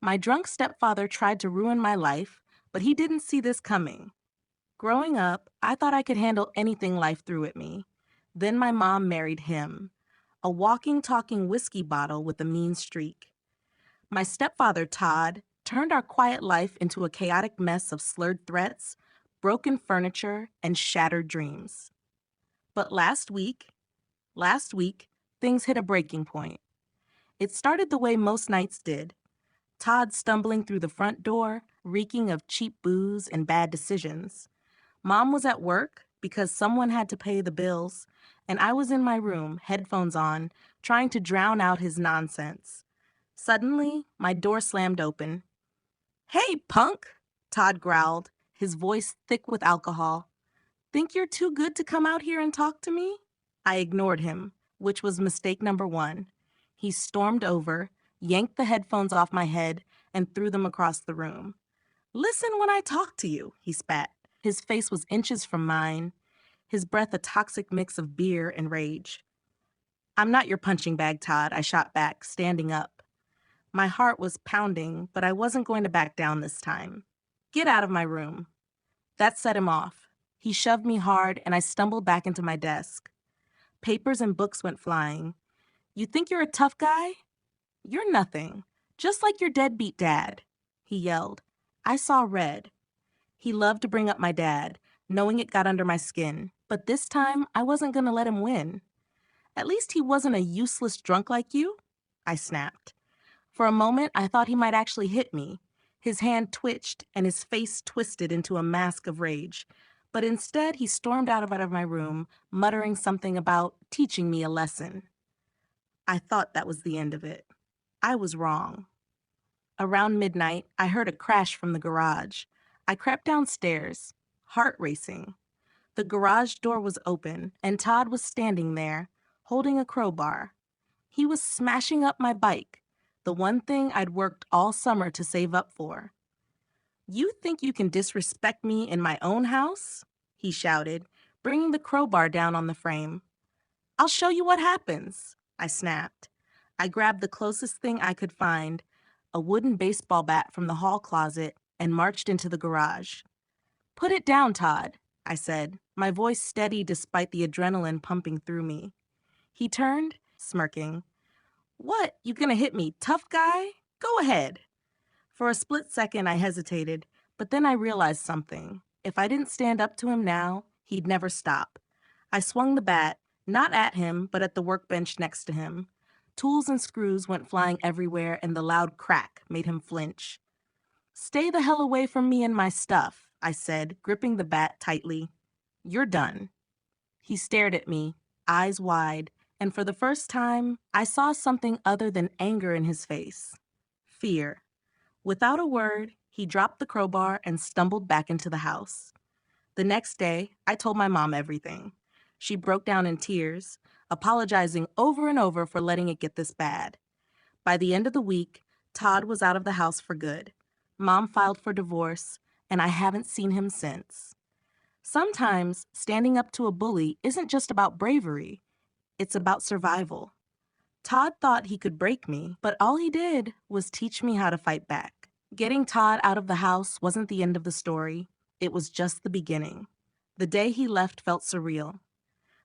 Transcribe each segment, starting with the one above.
My drunk stepfather tried to ruin my life, but he didn't see this coming. Growing up, I thought I could handle anything life threw at me. Then my mom married him, a walking, talking whiskey bottle with a mean streak. My stepfather, Todd, turned our quiet life into a chaotic mess of slurred threats, broken furniture, and shattered dreams. But last week, things hit a breaking point. It started the way most nights did. Todd stumbling through the front door, reeking of cheap booze and bad decisions. Mom was at work because someone had to pay the bills, and I was in my room, headphones on, trying to drown out his nonsense. Suddenly, my door slammed open. "Hey, punk," Todd growled, his voice thick with alcohol. "Think you're too good to come out here and talk to me?" I ignored him, which was mistake number one. He stormed over, yanked the headphones off my head, and threw them across the room. "Listen when I talk to you," he spat. His face was inches from mine, his breath a toxic mix of beer and rage. "I'm not your punching bag, Todd," I shot back, standing up. My heart was pounding, but I wasn't going to back down this time. "Get out of my room." That set him off. He shoved me hard, and I stumbled back into my desk. Papers and books went flying. "You think you're a tough guy? You're nothing. Just like your deadbeat dad," he yelled. I saw red. He loved to bring up my dad, knowing it got under my skin, but this time I wasn't going to let him win. "At least he wasn't a useless drunk like you," I snapped. For a moment, I thought he might actually hit me. His hand twitched and his face twisted into a mask of rage. But instead, he stormed out of my room, muttering something about teaching me a lesson. I thought that was the end of it. I was wrong. Around midnight, I heard a crash from the garage. I crept downstairs, heart racing. The garage door was open, and Todd was standing there, holding a crowbar. He was smashing up my bike, the one thing I'd worked all summer to save up for. "You think you can disrespect me in my own house?" he shouted, bringing the crowbar down on the frame. "I'll show you what happens," I snapped. I grabbed the closest thing I could find, a wooden baseball bat from the hall closet, and marched into the garage. "Put it down, Todd," I said, my voice steady despite the adrenaline pumping through me. He turned, smirking. "What, you gonna hit me, tough guy? Go ahead." For a split second, I hesitated, but then I realized something. If I didn't stand up to him now, he'd never stop. I swung the bat, not at him, but at the workbench next to him. Tools and screws went flying everywhere, and the loud crack made him flinch. "Stay the hell away from me and my stuff," I said, gripping the bat tightly. "You're done." He stared at me, eyes wide, and for the first time, I saw something other than anger in his face. Fear. Without a word, he dropped the crowbar and stumbled back into the house. The next day, I told my mom everything. She broke down in tears, apologizing over and over for letting it get this bad. By the end of the week, Todd was out of the house for good. Mom filed for divorce, and I haven't seen him since. Sometimes, standing up to a bully isn't just about bravery. It's about survival. Todd thought he could break me, but all he did was teach me how to fight back. Getting Todd out of the house wasn't the end of the story. It was just the beginning. The day he left felt surreal.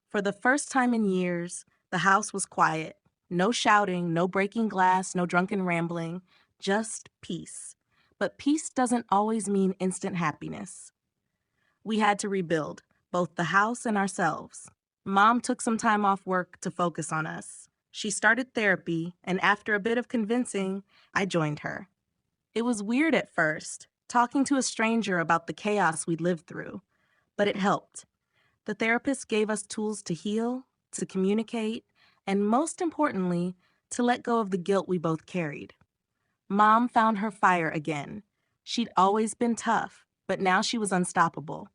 For the first time in years, the house was quiet. No shouting, no breaking glass, no drunken rambling, just peace. But peace doesn't always mean instant happiness. We had to rebuild, both the house and ourselves. Mom took some time off work to focus on us. She started therapy, and after a bit of convincing, I joined her. It was weird at first, talking to a stranger about the chaos we'd lived through, but it helped. The therapist gave us tools to heal, to communicate, and most importantly, to let go of the guilt we both carried. Mom found her fire again. She'd always been tough, but now she was unstoppable.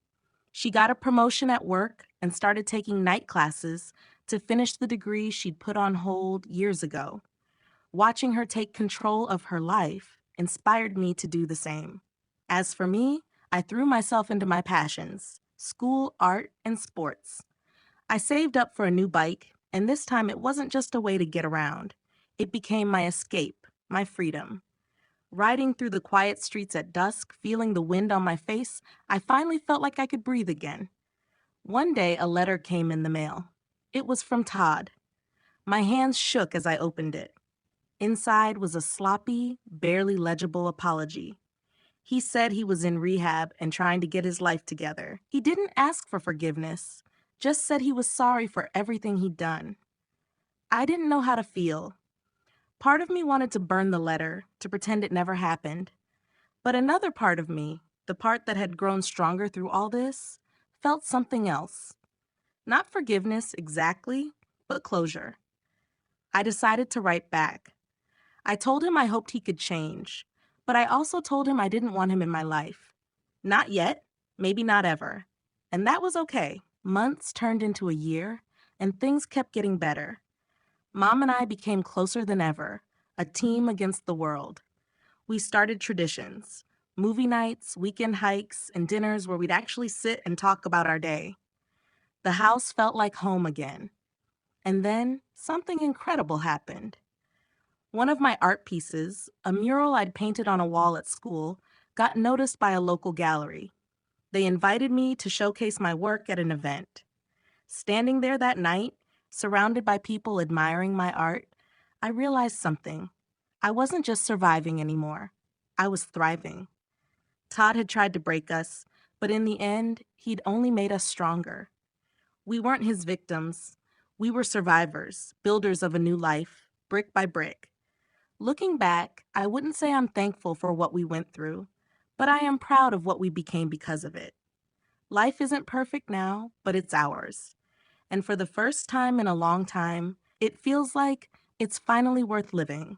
She got a promotion at work and started taking night classes to finish the degree she'd put on hold years ago. Watching her take control of her life inspired me to do the same. As for me, I threw myself into my passions: school, art, and sports. I saved up for a new bike, and this time it wasn't just a way to get around. It became my escape, my freedom. Riding through the quiet streets at dusk, feeling the wind on my face, I finally felt like I could breathe again. One day, a letter came in the mail. It was from Todd. My hands shook as I opened it. Inside was a sloppy, barely legible apology. He said he was in rehab and trying to get his life together. He didn't ask for forgiveness, just said he was sorry for everything he'd done. I didn't know how to feel. Part of me wanted to burn the letter, to pretend it never happened. But another part of me, the part that had grown stronger through all this, felt something else. Not forgiveness exactly, but closure. I decided to write back. I told him I hoped he could change, but I also told him I didn't want him in my life. Not yet, maybe not ever. And that was okay. Months turned into a year, and things kept getting better. Mom and I became closer than ever, a team against the world. We started traditions, movie nights, weekend hikes, and dinners where we'd actually sit and talk about our day. The house felt like home again. And then something incredible happened. One of my art pieces, a mural I'd painted on a wall at school, got noticed by a local gallery. They invited me to showcase my work at an event. Standing there that night, surrounded by people admiring my art, I realized something. I wasn't just surviving anymore. I was thriving. Todd had tried to break us, but in the end, he'd only made us stronger. We weren't his victims. We were survivors, builders of a new life, brick by brick. Looking back, I wouldn't say I'm thankful for what we went through, but I am proud of what we became because of it. Life isn't perfect now, but it's ours. And for the first time in a long time, it feels like it's finally worth living.